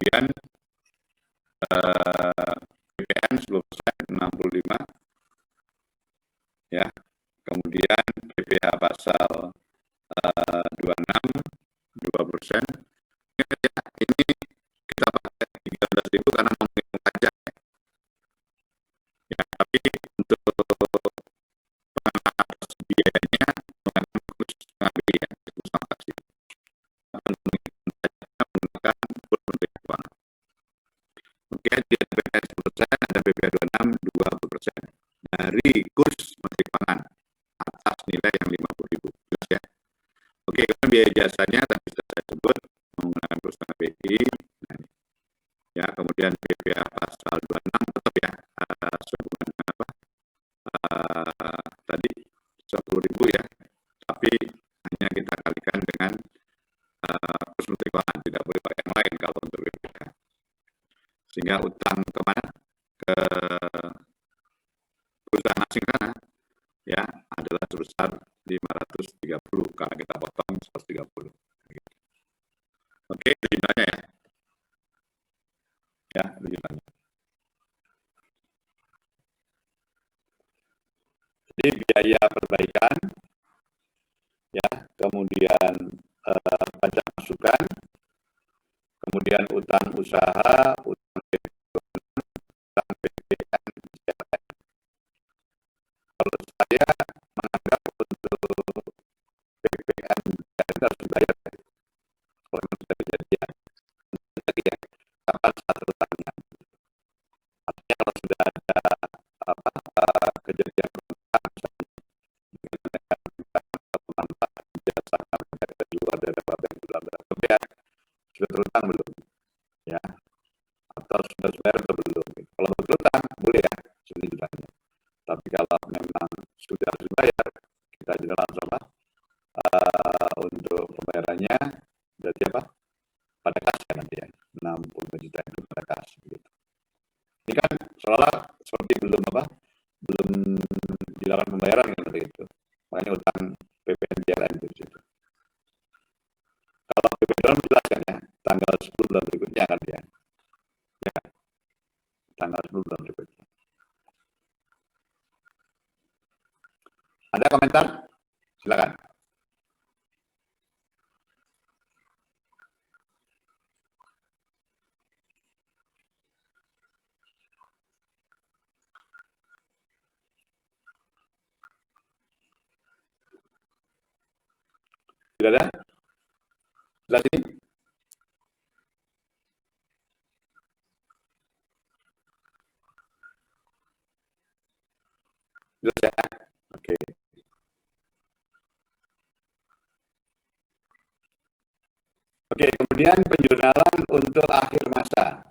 kemudian PPN 10%, 65, ya. Kemudian PPh pasal 26, 2%. Ini kita pakai 13.000 karena menghitung pajak. Ya, tapi untuk pengenaan atas biayanya menggunakan kurs setengah B ya, kurs transaksi. Menghitung pajaknya menggunakan kurs Menteri Keuangan. Oke, di PPN 10%, ada PPh 26, 20% dari kurs Menteri Keuangan atas nilai yang 50.000. Jelas ya. Oke, kan biaya jasanya tadi sudah saya sebut menggunakan kurs setengah BI. Nah, ya, kemudian PPh pasal 26 tetap ya, sehubungan dengan apa? Tadi 10.000 ya, tapi hanya kita kalikan dengan kurs Menteri Keuangan, tidak boleh pakai yang lain kalau untuk PPh. Sehingga utang kemana? Ke perusahaan asing sana ya adalah sebesar 530 karena kita potong 130. Oke, itu jumlahnya ya. Ya, itu jumlahnya. Jadi biaya perbaikan, ya, kemudian pajak masukan, kemudian utang usaha, utang PPN. Kalau saya menganggap untuk PPN harus dibayar. Kalau memang sudah kejadian, lagi ya, kapan saat utangnya? Artinya kalau sudah ada kejadian jasa di luar dari sudah terutang belum ya, atau sudah bayar atau belum. Kalau berutang boleh ya sebenarnya, tapi kalau memang sudah harus dibayar, kita juga langsung untuk pembayarannya berarti apa, pada kas ya nanti ya, 60 juta itu pada kas gitu. Ini kan seolah seperti belum dilakukan pembayaran kan itu, makanya utang PPN BLN di situ. Kalau PPN jelas kan ya, tanggal 10 bulan berikutnya kan ya. Ya, tanggal 10 bulan berikutnya. Ada komentar? Silakan. Tidak ada? Jelas ini? Jelas ya? Oke. Oke, kemudian penjurnalan untuk akhir masa.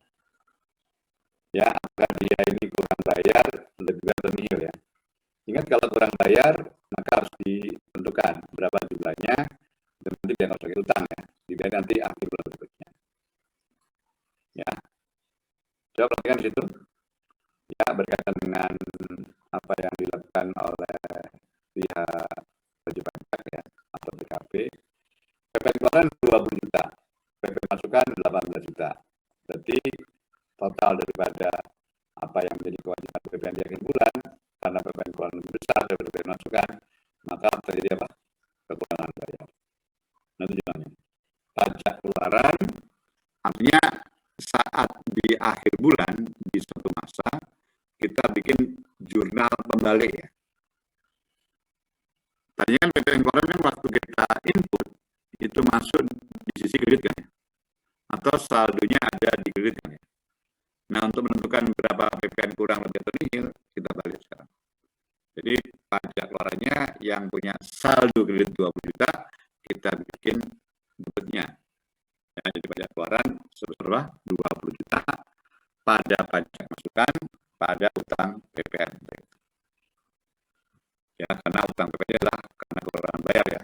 Ya, apakah dia ini kurang bayar, lebih atau nihil ya. Ingat kalau kurang bayar, maka harus ditentukan berapa jumlahnya, dan nanti dia harus utang ya. Jadi nanti akhir bulan berikutnya. Ya, coba perhatikan di situ. Ya, berkaitan dengan apa yang dilakukan oleh pihak wajib pajak ya, atau PKP. PPN keluaran 20 juta, PPN masukan 18 juta. Berarti total daripada apa yang menjadi kewajiban PPN di akhir bulan, karena PPN keluaran lebih besar daripada PPN masukan, maka terjadi apa? Kekurangan bayar. Nanti jalannya. Pajak keluaran artinya saat di akhir bulan di suatu masa kita bikin jurnal pembalik ya. Tadinya kan PPN keluaran kan waktu kita input itu masuk di sisi kredit kan ya, atau saldonya ada di kredit kan ya. Nah, untuk menentukan berapa PPN kurang lebih atau nihil, kita balik sekarang. Jadi pajak keluarannya yang punya saldo kredit 20 juta, kita bikin debitnya. Ya, jadi pajak keluaran sebesar 20 juta pada pajak masukan, pada utang PPN. Ya, karena utang PPN adalah karena keluaran bayar ya.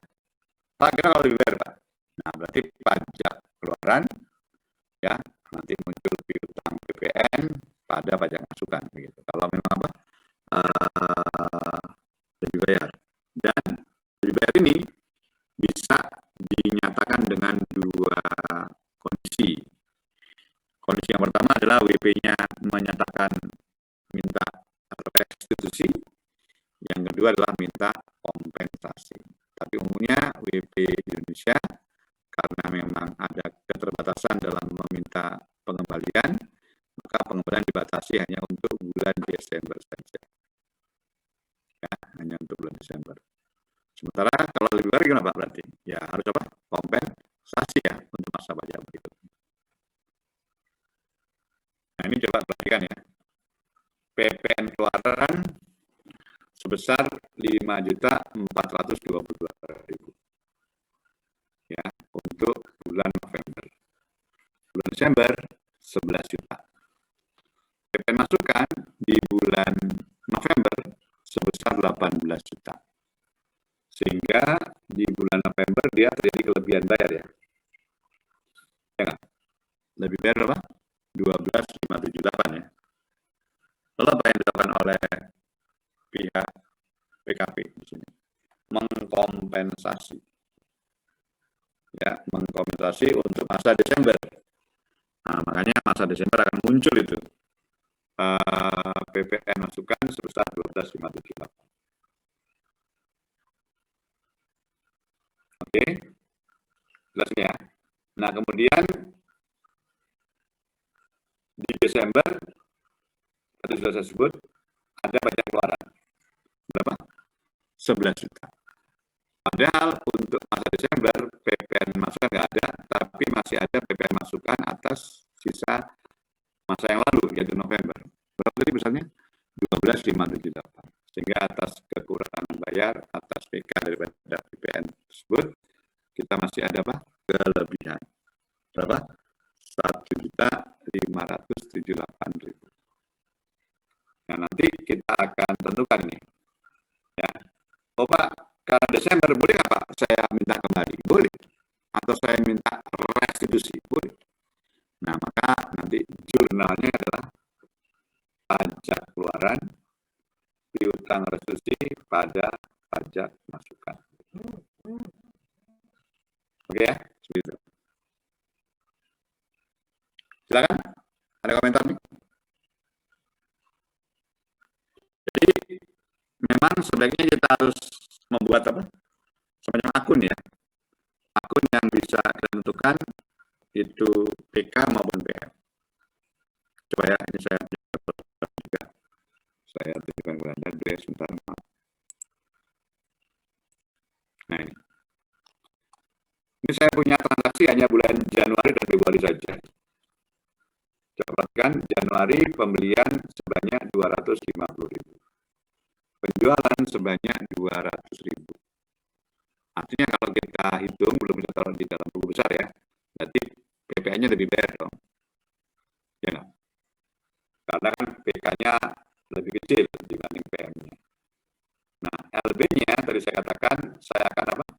Pak, kita kalau dibayar Pak. Nah, berarti pajak keluaran, ya, nanti muncul piutang PPN pada pajak masukan begitu. Kalau memang apa dibayar, dan dibayar ini bisa dinyatakan dengan dua kondisi. Kondisi yang pertama adalah WP-nya menyatakan minta restitusi, yang kedua adalah minta kompensasi. Tapi umumnya WP Indonesia karena memang ada keterbatasan dalam meminta pengembalian, maka pengembalian dibatasi hanya untuk bulan Desember saja. Ya, hanya untuk bulan Desember. Sementara kalau lebih baik gimana Pak berarti? Ya harus apa? Kompensasi ya untuk masa pajak berikutnya. Nah ini coba perhatikan ya. PPN keluaran sebesar 5.422.000 ya untuk bulan November. Bulan Desember 11 juta. PPN masukan di bulan November sebesar 18 juta. Sehingga di bulan November dia terjadi kelebihan bayar ya. Ya, lebih bayar berapa? 12.578 ya. Lalu apa yang dilakukan oleh pihak PKP di sini? Mengkompensasi. Ya, mengkompensasi untuk masa Desember. Nah, makanya masa Desember akan muncul itu PPN masukan sebesar 12.578. Oke, jelas ya. Nah, kemudian di Desember, tadi sudah saya sebut, ada banyak keluaran. Berapa? 11 juta. Padahal untuk masa Desember, PPN masukan nggak ada, tapi masih ada PPN masukan atas sisa masa yang lalu, yaitu November. Berapa tadi misalnya? 12.578. Sehingga atas kekurangan bayar, atas PK daripada PPN tersebut, kita masih ada apa? Kelebihan. Berapa? 1.578.000. Nah, nanti kita akan tentukan nih. Ya. Oh Pak, karena Desember boleh nggak Pak saya minta kembali? Boleh. Atau saya minta restitusi? Boleh. Nah, maka nanti jurnalnya adalah pajak keluaran, piutang restitusi pada pajak masukan. Oke ya, seperti itu. Silakan, ada komentar nih? Jadi memang sebaiknya kita harus membuat apa? Semacam akun ya. Akun yang bisa ditentukan itu PK maupun PM. Coba ya, ini saya juga. Saya tunjukkan ke Anda dulu sebentar. Nah ini saya punya transaksi hanya bulan Januari dan Februari saja. Coba perhatikan, Januari pembelian sebanyak 250.000. Penjualan sebanyak 200.000. Artinya kalau kita hitung, belum bisa taruh di dalam buku besar ya, berarti PPN-nya lebih bayar dong. Ya, karena kan PK-nya lebih kecil dibanding PM-nya. Nah, LB-nya tadi saya katakan, saya akan apa?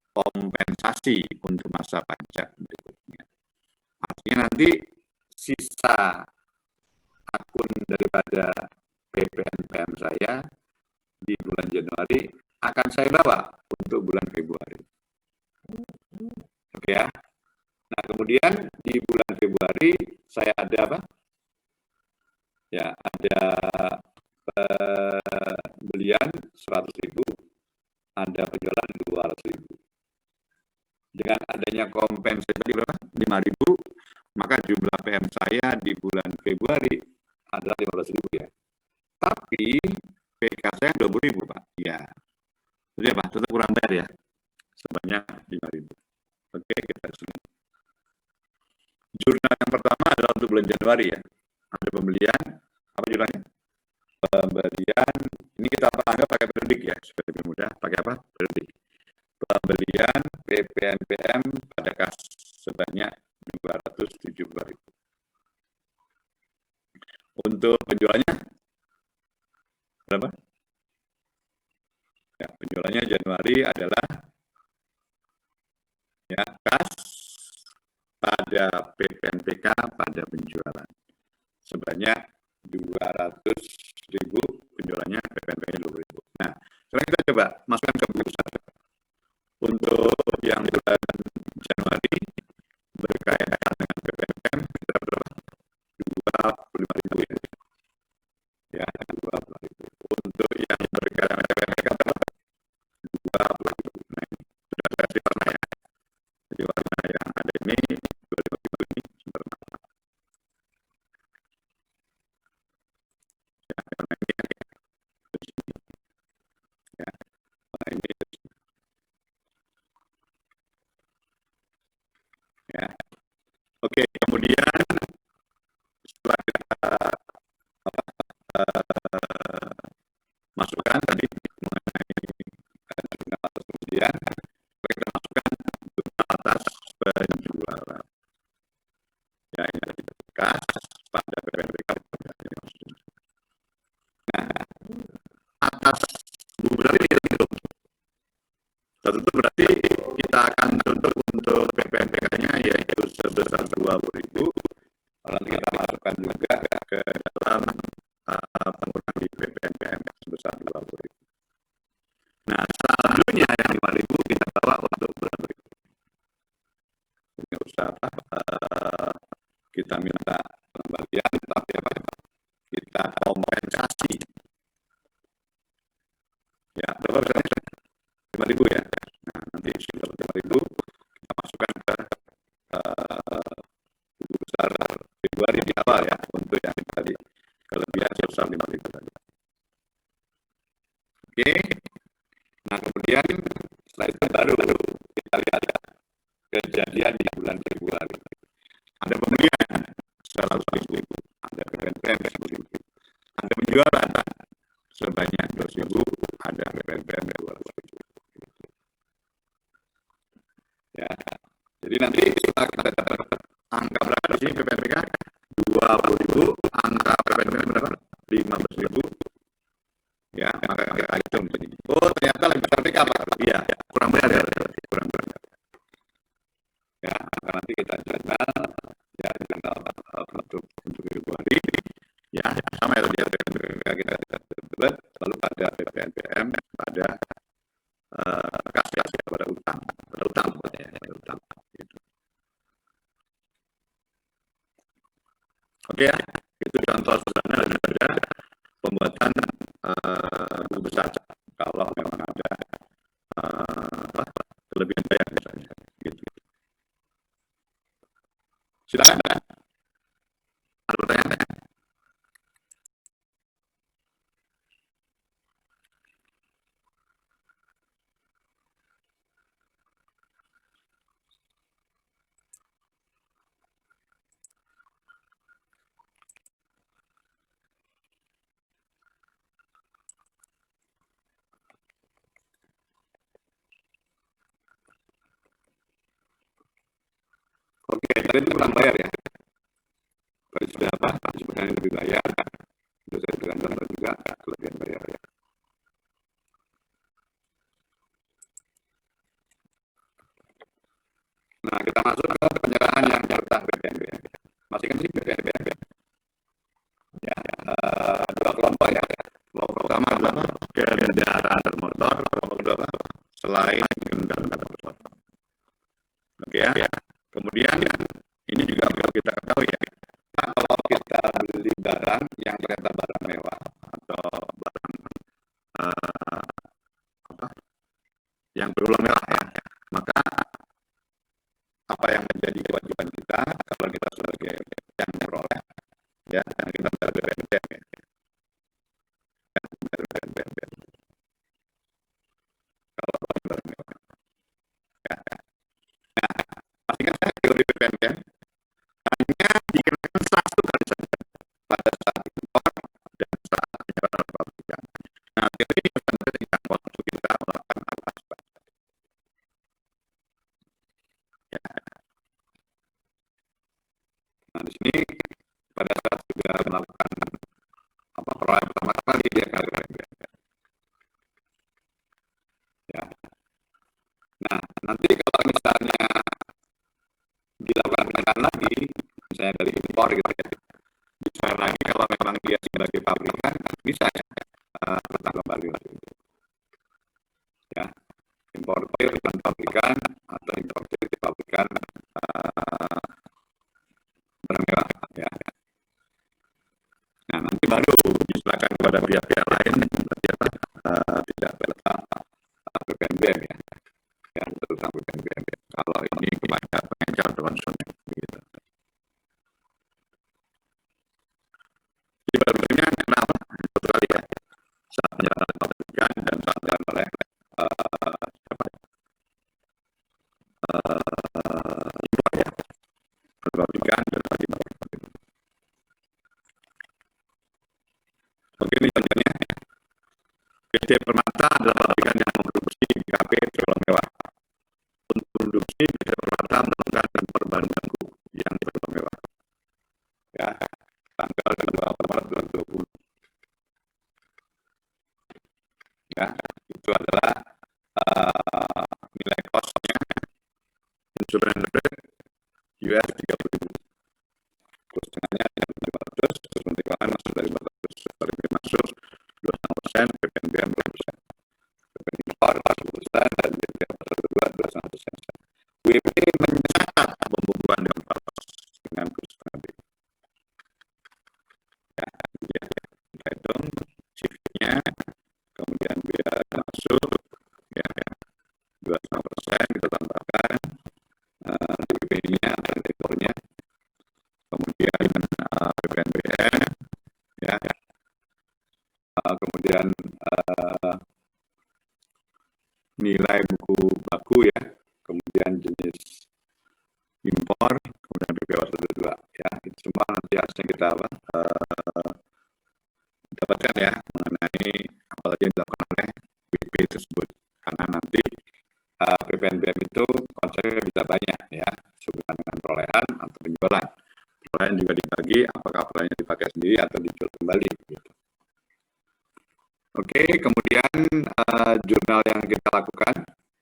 Kompensasi untuk masa pajak berikutnya. Artinya nanti sisa akun daripada PPN PM saya di bulan Januari akan saya bawa untuk bulan Februari. Oke ya. Nah, kemudian di bulan Februari saya ada apa? Ya, ada pembelian 100.000, ada penjualan 200.000. Dengan adanya kompensasi tadi berapa? 5.000, maka jumlah PM saya di bulan Februari adalah 15.000 ya. Tapi PK saya 20.000 Pak. Ya. Jadi apa? Tetap kurang bayar ya. Sebanyak 5.000. Oke, kita sini. Jurnal yang pertama adalah untuk bulan Januari ya. Ada pembelian, apa jurnalnya? Pembelian, ini kita anggap pakai periodik ya, supaya lebih mudah. Pakai apa? Periodik. Pembelian PPNPM pada kas sebanyak 272.000. Untuk penjualannya berapa? Ya, penjualannya Januari adalah ya kas pada PPNPK pada penjualan sebanyak 200.000, penjualannya PPNPK 20.000. Nah, sekarang kita coba masukkan ke buku besar. Untuk yang bulan Januari berkaitan dengan PPNPM kita berapa? Tertutup berarti kita akan tutup untuk PPNBM-nya yaitu sebesar 20.000. Nanti kita masukkan juga ke dalam penggunaan di PPNBM sebesar 20.000. Nah, selanjutnya yang 5.000 kita bawa untuk bulan berikutnya. Ini usah kita minta pengembalian, tapi kita kompensasi. Ya, berapa 5.000 ya. Nah, nanti sudah 5.000 kita masukkan ke buku besar Februari di awal ya untuk yang tadi kelebihan sebesar 5.000 tadi. Oke. Nah, kemudian setelah itu baru kita lihat kejadian di bulan Februari. Ada pembelian 100.000, ada PPNBM 10.000, ada penjualan sebanyak 2.000, ada PPNBM 200.000. Ya, jadi nanti setelah kita dapat angka berapa di sini PPNBM 20.000, angka PPNBM berapa? 15.000. Ya, maka kita hitung jadi. Oh, ternyata lebih PPNBM apa? Iya, kurang bayar ya, kurang bayar. Ya, maka nanti kita jadwal ya tanggal untuk Februari ya sama ya kita tebet lalu pada PPNBM pada kas ya pada utang utang gitu. Oke ya, itu contoh sederhana daripada pembuatan buku besar kalau memang ada kelebihan bayar misalnya gitu. Silakan. Ada pertanyaan? Oke, tadi itu kurang bayar ya. Tadi sudah apa? Sebenarnya lebih bayar. Itu saya berikan contoh juga kelebihan bayar ya. Nah, kita masuk ke penyerahan yang jatah PPNBM. Masih kan sih PPNBM ya, dua kelompok ya. Kelompok pertama adalah kendaraan bermotor, kelompok kedua selain kendaraan bermotor. Oke ya. Kemudian ini juga perlu kita ketahui ya. Kalau kita beli barang yang ternyata barang mewah atau barang yang berulang mewah ya, maka apa yang menjadi kewajiban kita kalau kita sebagai yang memperoleh ya, yang kita dari BPNBM ya. Kalau barang mewah ya. Nah, pasti kan saya di BPNBM hanya dikenakan 1 kali saja pada saat impor dan saat penyerahan pabrikan. Nah, jadi ini penting waktu kita melakukan apa? Ya. Nah, di sini pada saat sudah melakukan perolehan pertama kali dia kali ya. Nah, nanti kalau misalnya dilakukan penyerahan lagi, misalnya dari impor gitu ya, bisa lagi kalau memang dia sebagai pabrikan bisa ya tetap kembali lagi. Ya, importir dan pabrikan atau importir di pabrikan bermewah ya. Nah, nanti baru diserahkan kepada pihak-pihak lain ternyata tidak berletak PPNBM ya. Yang terutama PPNBM. Kalau ini kepada pengecar konsumen gitu. Jadi barunya kenapa? Itu kali ya. Saat penyerahan pabrikan dan saat penyerahan oleh impor ya. Pabrikan dan saat impor. Oke, ini contohnya. PT Permata adalah pabrikan yang memproduksi BKP terlalu mewah. Untuk produksi PT Permata melakukan impor bahan baku yang terlalu mewah. Ya, tanggal 2 Maret 2020. Ya, itu adalah surrender US 30.000. Terus tengahnya yang 500, terus penerimaan masuk dari 400, tarif masuk 25%, PPNBM 2%. PPN impor 10%, dan BPN pasar 2,5%. WP mencatat pembukuan Dewan Pengawas dengan kursus tengah. Ya, kita hitung CV-nya, kemudian biaya masuk, ya, 2,5% kita tambahkan, WP-nya dan impornya, kemudian PPNBM, ya, kemudian nilai buku baku, ya, kemudian jenis impor, kemudian BPO 122, ya, itu semua nanti hasilnya kita dapatkan, ya, mengenai apa saja yang dilakukan oleh WP tersebut, karena nanti PPNBM itu konsepnya bisa banyak, ya, hubungan dengan perolehan atau penjualan. Perolehan juga dibagi, apakah perolehannya dipakai sendiri atau dijual kembali, gitu. Oke, kemudian jurnal yang kita lakukan,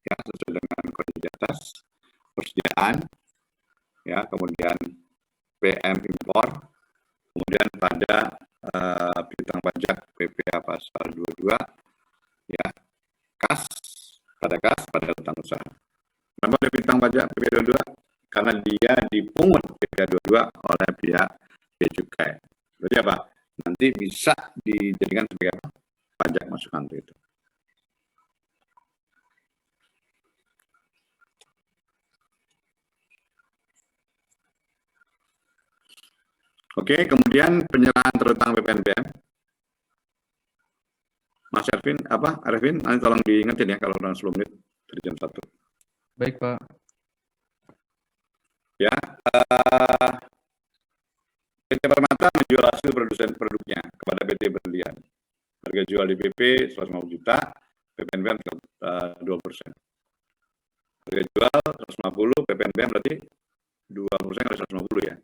ya, sesuai dengan kode di atas, persediaan, ya, kemudian PM impor, kemudian pada piutang pajak PPA pasal 22, ya, kas, pada utang usaha. Kenapa ada piutang pajak PPA 22? Karena dia dipungut PPA 22 oleh pihak bea cukai. Berarti apa? Nanti bisa dijadikan sebagai apa? Pajak masukan itu. Oke, kemudian penyerahan terutang PPNBM. Mas Arvin, Arvin, nanti tolong diingetin, ya, kalau udah 10 menit dari jam 1. Baik, Pak. Ya, PT Permata menjual hasil produsen produknya kepada PT Berlian. Harga jual di PP 150 juta, PPNBM 2%. Harga jual 150, PPNBM berarti 2% kali 150, ya.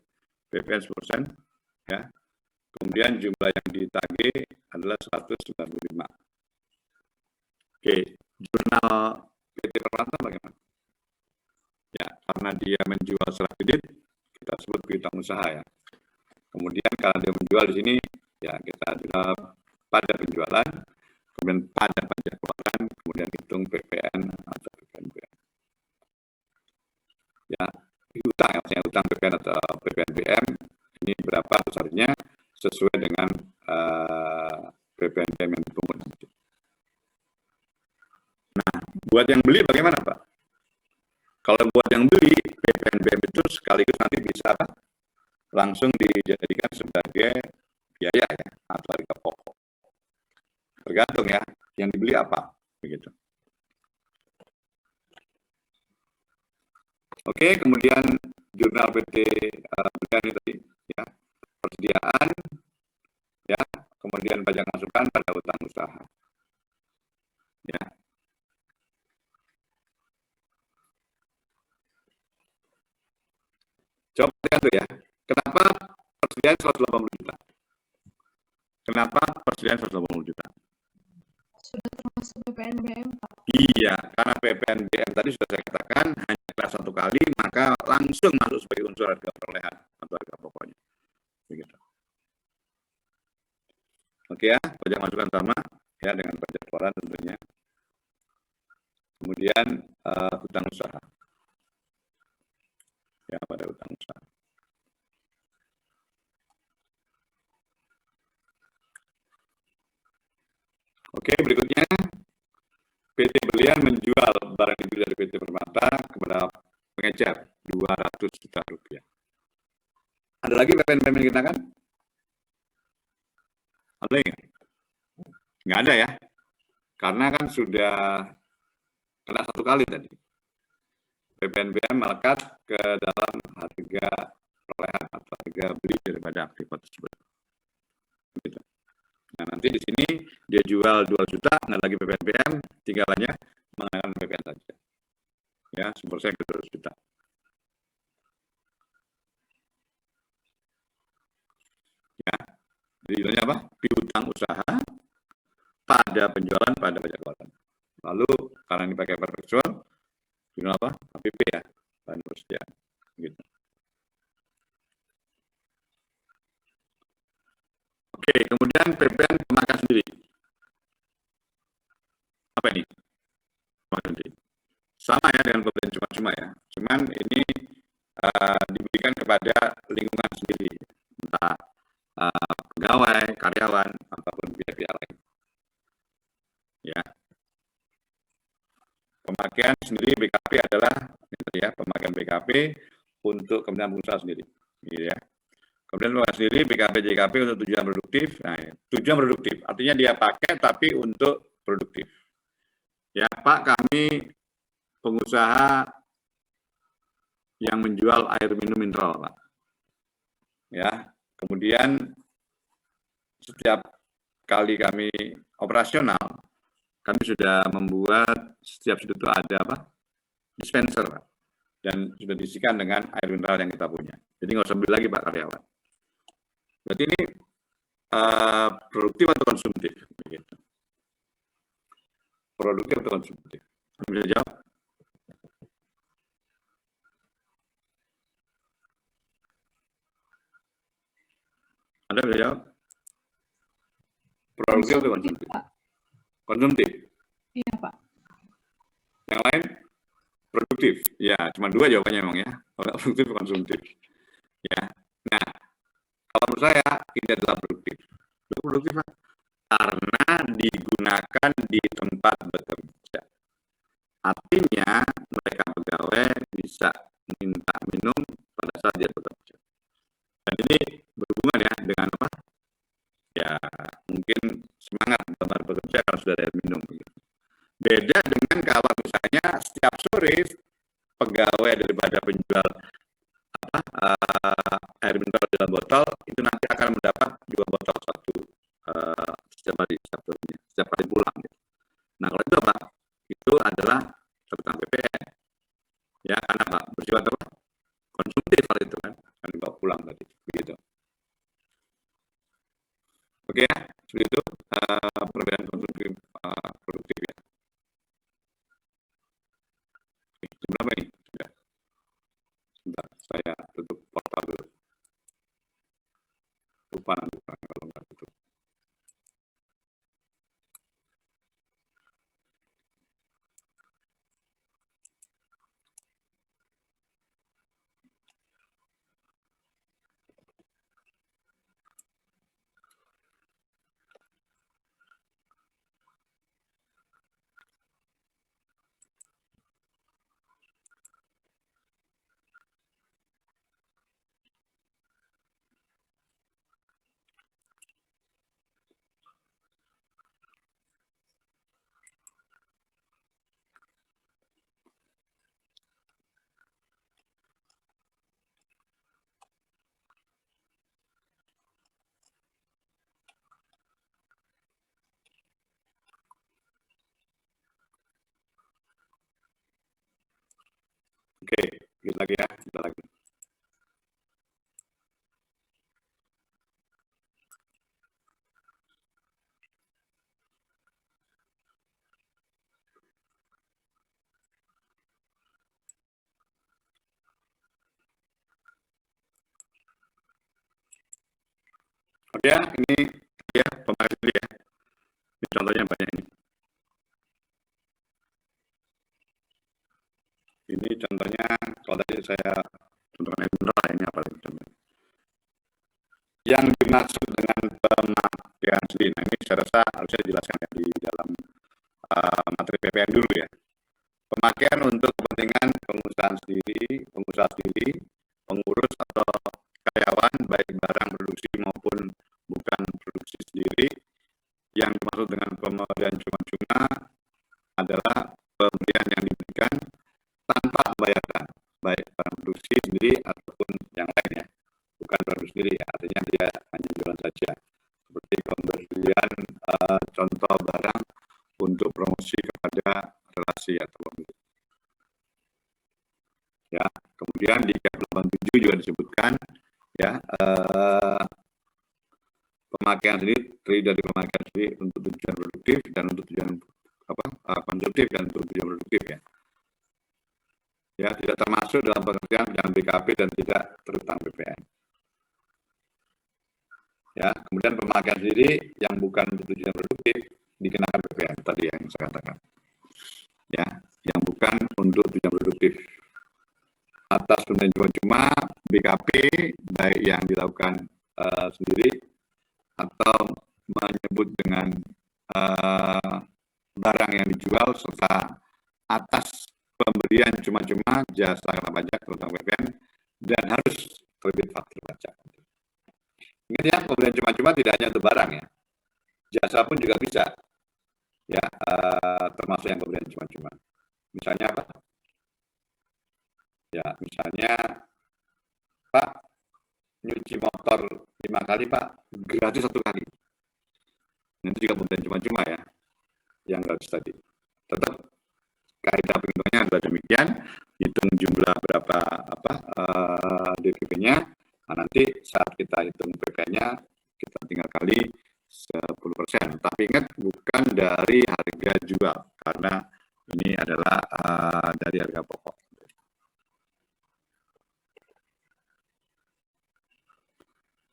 PPN 10%, ya. Kemudian jumlah yang ditagih adalah 195. Oke, jurnal PT Permata bagaimana? Ya, karena dia menjual secara kredit, kita sebut piutang usaha, ya. Kemudian kalau dia menjual di sini, ya, kita adalah pada penjualan, kemudian pada pajak keluaran, kemudian hitung PPN atau PPNBM. Ya, utang, maksudnya utang PPN atau PPNBM, ini berapa besarnya sesuai dengan PPNBM yang dipungut nanti. Nah, buat yang beli bagaimana, Pak? Kalau buat yang beli, PPNBM itu sekaligus nanti bisa langsung dijadikan sebagai biaya, ya, atau harga pokok. Tergantung, ya, yang dibeli apa, begitu. Oke, kemudian jurnal PT Berlian tadi, ya, persediaan, ya, kemudian pajak masukan pada utang usaha, ya. Coba lihat tuh, ya, kenapa persediaan 180 juta? Kenapa persediaan 180 juta? Sudah termasuk PPNBM, Pak. Iya, karena PPNBM tadi sudah saya katakan hanya kelas 1 kali, maka langsung masuk sebagai unsur harga perolehan atau harga pokoknya. Begitu. Oke, ya, pajak masukan sama, ya, dengan pajak keluaran tentunya. Kemudian hutang usaha, ya, pada hutang usaha. Oke, berikutnya PT Berlian menjual barang itu dari PT Permata kepada pengecer 200 juta rupiah. Ada lagi PPNBM yang dikenakan? Ada lagi? Nggak ada, ya, karena kan sudah kena 1 kali tadi. PPNBM melekat ke dalam harga perolehan atau harga beli daripada aktiva tersebut. Gitu. Nah, nanti di sini dia jual 2 juta, nggak lagi PPNBM, tinggalannya mengenakan PPN saja. Ya, 10% ke 200 juta. Ya, jadi judulnya apa? Piutang usaha pada penjualan pada pajak keluaran. Lalu karena ini pakai perpetual, judul apa? APP, ya, dan persediaan. Gitu. Oke, kemudian PPN pemakaian sendiri. Apa ini? Pemakaian sendiri. Sama ya dengan pemberian cuma-cuma ya. Cuman ini diberikan kepada lingkungan sendiri, entah pegawai, karyawan, ataupun pihak-pihak lain. Ya. Pemakaian sendiri BKP adalah ya, pemakaian BKP untuk kepentingan pengusaha sendiri. Gitu ya. Kemudian pemakaian sendiri BKP JKP untuk tujuan produktif. Nah, tujuan produktif artinya dia pakai tapi untuk produktif. Ya, Pak, kami pengusaha yang menjual air minum mineral, Pak. Ya, kemudian setiap kali kami operasional, kami sudah membuat setiap sudut itu ada apa? Dispenser, Pak. Dan sudah diisikan dengan air mineral yang kita punya. Jadi nggak usah beli lagi, Pak, karyawan. Berarti ini produktif atau konsumtif? Begitu. Produktif atau konsumtif? Bisa jawab? Anda bisa jawab? Produktif atau konsumtif? Konsumtif. Iya, Pak. Yang lain? Produktif. Ya, cuma dua jawabannya memang ya. Produktif konsumtif. Ya. Nah, kalau menurut saya ini adalah produktif. Produktif Pak. Karena digunakan di tempat bekerja. Artinya mereka pegawai bisa minta minum pada saat dia bekerja. Dan ini berhubungan ya dengan apa? Ya mungkin semangat dalam bekerja kalau sudah ada minum. Beda dengan kalau misalnya setiap sore pegawai daripada penjual air mineral dalam botol itu nanti akan mendapat 2 botol satu setiap hari pulang. Nah kalau itu apa? Itu adalah tentang PPN. Ya karena Pak bersifat apa? Konsumtif hal itu kan dibawa pulang tadi begitu. Oke ya, seperti itu perbedaan konsumtif produktif ya. Jam berapa ini? Sudah. Sebentar, saya tutup portal dulu. Lupa nanti kalau nggak tutup. Oke, kita lagi ya, kita lagi. Oke ya, ini ya pemakai sendiri ya. Ini contohnya banyak ini. Ini contohnya kalau tadi saya contohkan air mineral ini apa contohnya? Yang dimaksud dengan pemakaian sendiri, nah ini saya rasa harusnya dijelaskan ya di dalam materi PPN dulu ya. Pemakaian untuk kepentingan pengusaha sendiri, pengurus atau karyawan, baik barang produksi maupun bukan produksi sendiri. Yang dimaksud dengan pemberian cuma-cuma adalah pemberian yang diberikan tanpa membayarkan, baik barang produksi sendiri ataupun yang lainnya. Bukan produksi sendiri, artinya dia hanya jualan saja. Seperti pemberian contoh barang untuk promosi kepada relasi atau pemilik. Ya, kemudian di K87 juga disebutkan ya pemakaian sendiri terdiri dari pemakaian sendiri untuk tujuan produktif dan untuk tujuan konsumtif dan untuk tujuan produktif ya. Ya, tidak termasuk dalam pengertian yang BKP dan tidak terutang PPN. Ya, kemudian pemakaian sendiri yang bukan untuk tujuan produktif dikenakan PPN tadi yang saya katakan. Ya, yang bukan untuk tujuan produktif. Atas pemberian cuma-cuma BKP baik yang dilakukan sendiri atau menyebut dengan barang yang dijual serta atas pemberian cuma-cuma jasa kena pajak terutang PPN dan harus terbit faktur pajak. Ingat ya, pemberian cuma-cuma tidak hanya untuk barang ya, jasa pun juga bisa ya, termasuk yang pemberian cuma-cuma. Misalnya apa? Ya, misalnya Pak nyuci motor 5 kali Pak, gratis 1 kali. Nanti juga pemberian cuma-cuma ya, yang gratis tadi. Tetap kaidah perhitungannya adalah demikian, hitung jumlah berapa DPP-nya. Nah, nanti saat kita hitung PP-nya kita tinggal kali 10%. Tapi ingat bukan dari harga jual karena ini adalah dari harga pokok.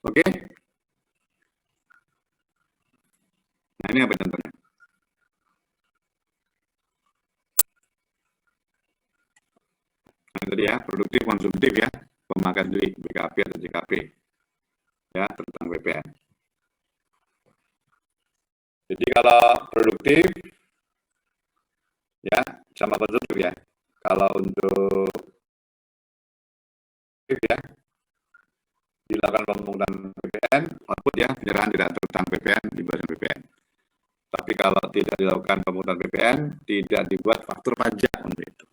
Oke. Nah, ini apa contohnya? Nah, tadi ya, produktif konsumtif ya, pemakaian sendiri BKP atau JKP. Ya, tentang PPN. Jadi kalau produktif ya sama konsumtif ya. Kalau untuk ya dilakukan pemungutan PPN, output ya penyerahan tidak terutang PPN dibayar PPN. Tapi kalau tidak dilakukan pemungutan PPN, tidak dibuat faktur pajak untuk itu.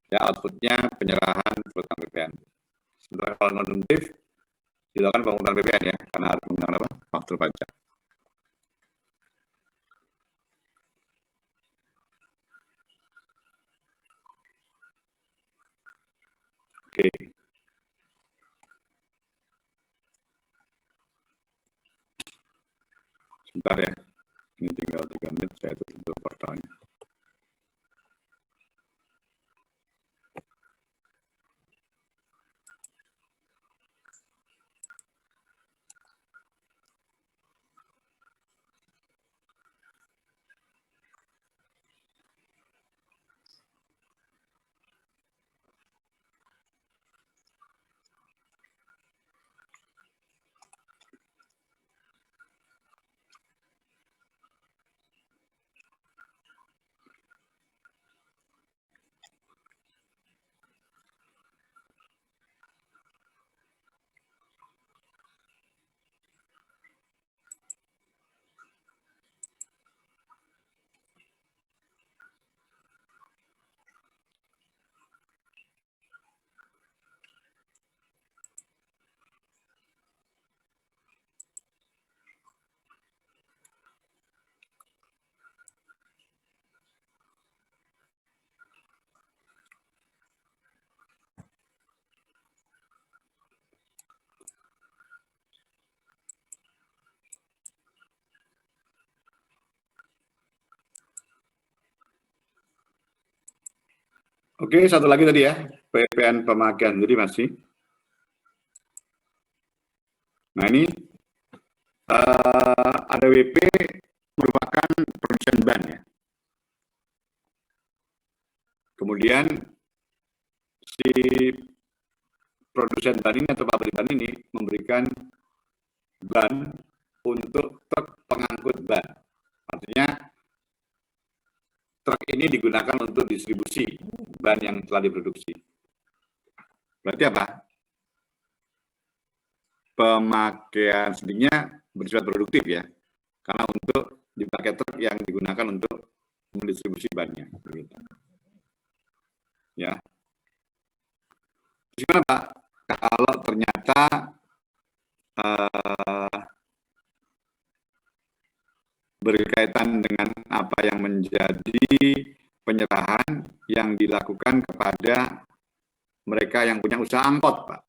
Ya outputnya penyerahan terutang PPN. Sementara kalau non-konsumtif dilakukan pemungutan PPN ya, karena harus menggunakan apa? Faktur pajak. Oke. Sebentar ya, ini tinggal 3 menit saya tutup portalnya. Oke, satu lagi tadi ya, PPN pemakaian sendiri masih. Nah ini ADWP merupakan produsen ban ya. Kemudian si produsen ban ini atau pabrik ban ini memberikan ban untuk truk pengangkut ban. Artinya truk ini digunakan untuk distribusi ban yang telah diproduksi. Berarti apa? Pemakaian sendirinya bersifat produktif ya, karena untuk dipakai truk yang digunakan untuk mendistribusi bannya. Begitu. Ya. Gimana Pak? Kalau ternyata berkaitan dengan apa yang menjadi penyerahan yang dilakukan kepada mereka yang punya usaha angkot, Pak.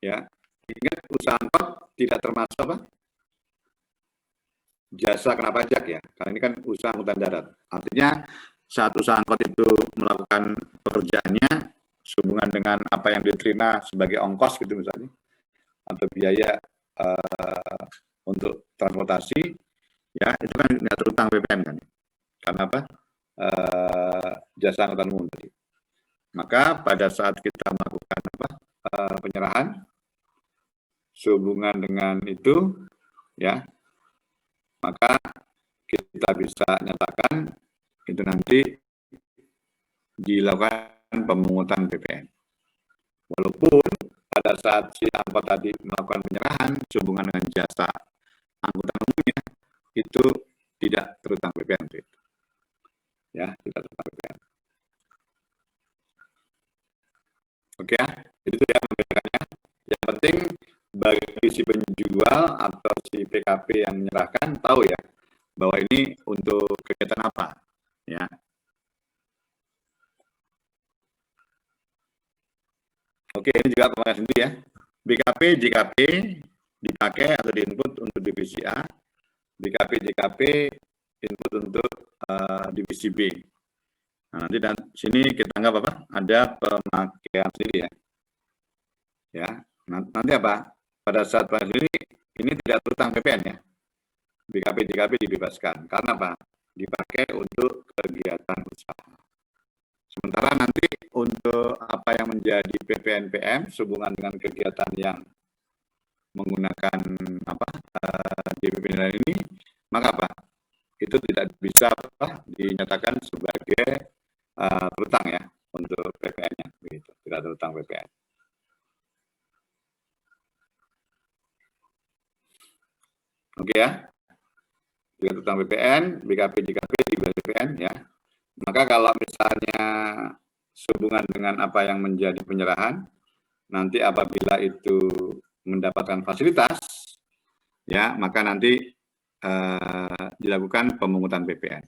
Ya, ingat usaha angkot tidak termasuk apa? Jasa kena pajak ya, karena ini kan usaha angkutan darat. Artinya saat usaha angkot itu melakukan pekerjaannya sehubungan dengan apa yang diterima sebagai ongkos gitu misalnya, atau biaya untuk transportasi, ya itu kan nggak terutang PPN kan, karena apa? Jasa angkutan umum tadi. Maka pada saat kita melakukan penyerahan sehubungan dengan itu, ya, maka kita bisa nyatakan itu nanti dilakukan pemungutan PPN. Walaupun pada saat si angkot tadi melakukan penyerahan sehubungan dengan jasa angkutan umumnya itu tidak terutang PPN. Ya, tidak terutang PPN. Oke ya, itu ya membedakannya. Yang penting bagi si penjual atau si PKP yang menyerahkan tahu ya bahwa ini untuk kegiatan apa, ya. Oke, ini juga pemakai sendiri ya. BKP, JKP dipakai atau diinput untuk divisi A, BKP, JKP input untuk divisi B. Nah, nanti dan sini kita anggap apa? Ada pemakaian sendiri ya. Ya, nanti apa? Pada saat pemakaian sendiri ini tidak terutang PPN ya. BKP, JKP dibebaskan. Karena apa? Dipakai untuk kegiatan usaha. Sementara nanti untuk apa yang menjadi PPNPM sehubungan dengan kegiatan yang menggunakan DP penilaian ini, maka apa? Itu tidak bisa dinyatakan sebagai terutang ya untuk PPN-nya, begitu. Tidak terutang PPN. Oke ya, tidak terutang PPN, BKP, JKP dibebas PPN ya. Maka kalau misalnya sehubungan dengan apa yang menjadi penyerahan, nanti apabila itu mendapatkan fasilitas, ya maka nanti dilakukan pemungutan PPN.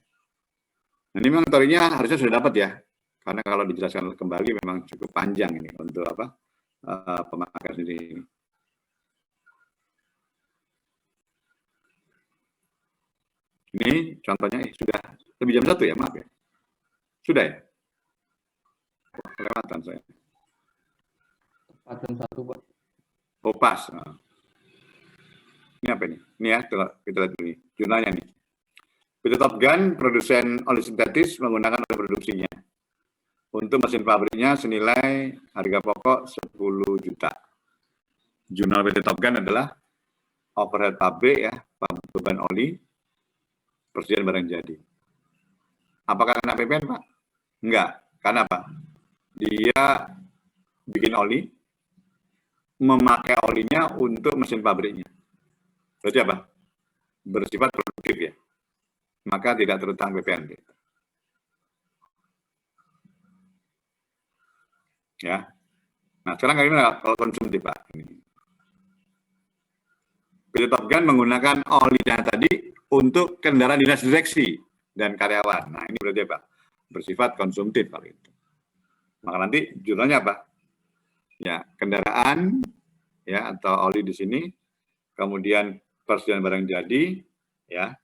Nah, ini memang teorinya harusnya sudah dapat ya, karena kalau dijelaskan kembali memang cukup panjang ini untuk pemakaian sendiri. Ini contohnya sudah lebih jam 1 ya, maaf ya. Sudah ya? Kelewatan saya. Tepat jam 1, Pak. Oh, pas. Ini apa ini? Ini ya, kita lihat dulu nih. Jurnalnya nih. PT Top Gun, produsen oli sintetis menggunakan oli produksinya. Untuk mesin pabriknya senilai harga pokok 10 juta. Jurnal PT Top Gun adalah overhead pabrik ya, beban oli, persediaan barang jadi. Apakah kena PPN, Pak? Enggak. Karena apa? Dia bikin oli, memakai olinya untuk mesin pabriknya. Berarti apa? Bersifat produktif ya. Maka tidak terutang PPN. Ya. Nah, sekarang gimana kalau konsumtif, Pak? PT Top Gun menggunakan olinya tadi untuk kendaraan dinas direksi dan karyawan. Nah, ini berarti apa? Bersifat konsumtif kalau itu. Maka nanti jurnalnya apa? Ya, kendaraan ya atau oli di sini, kemudian persediaan barang jadi, ya,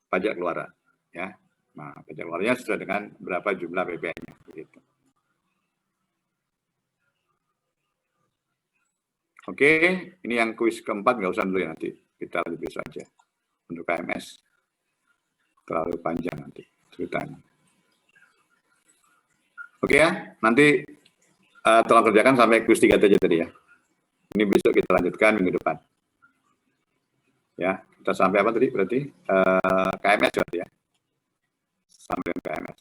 pajak keluaran, ya. Nah, pajak keluarannya sesuai dengan berapa jumlah PPN-nya, begitu. Oke, ini yang kuis keempat nggak usah dulu ya nanti, kita lebih besok aja untuk KMS. Terlalu panjang nanti ceritanya. Oke ya, nanti tolong kerjakan sampai kuis 3 aja tadi ya. Ini besok kita lanjutkan minggu depan. Ya, kita sampai apa tadi berarti? KMS berarti ya. Sampai KMS.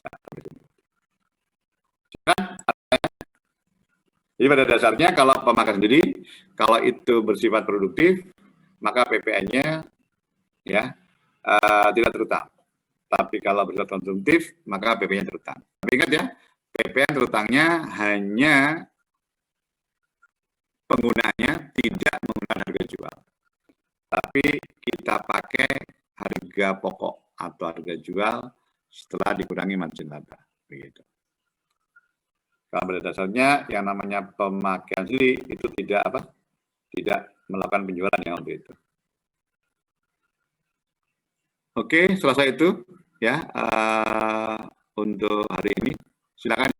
Jadi pada dasarnya kalau pemakai sendiri, kalau itu bersifat produktif, maka PPN-nya ya tidak terutang. Tapi kalau bersifat konsumtif, maka PPN-nya terutang. Tapi ingat ya, PPN terutangnya hanya penggunaannya tidak menggunakan harga jual. Tapi kita pakai harga pokok atau harga jual setelah dikurangi margin laba. Begitu. Kalau pada dasarnya yang namanya pemakaian sendiri itu tidak melakukan penjualan ya untuk itu. Oke, selesai itu. ya untuk hari ini. Silakan.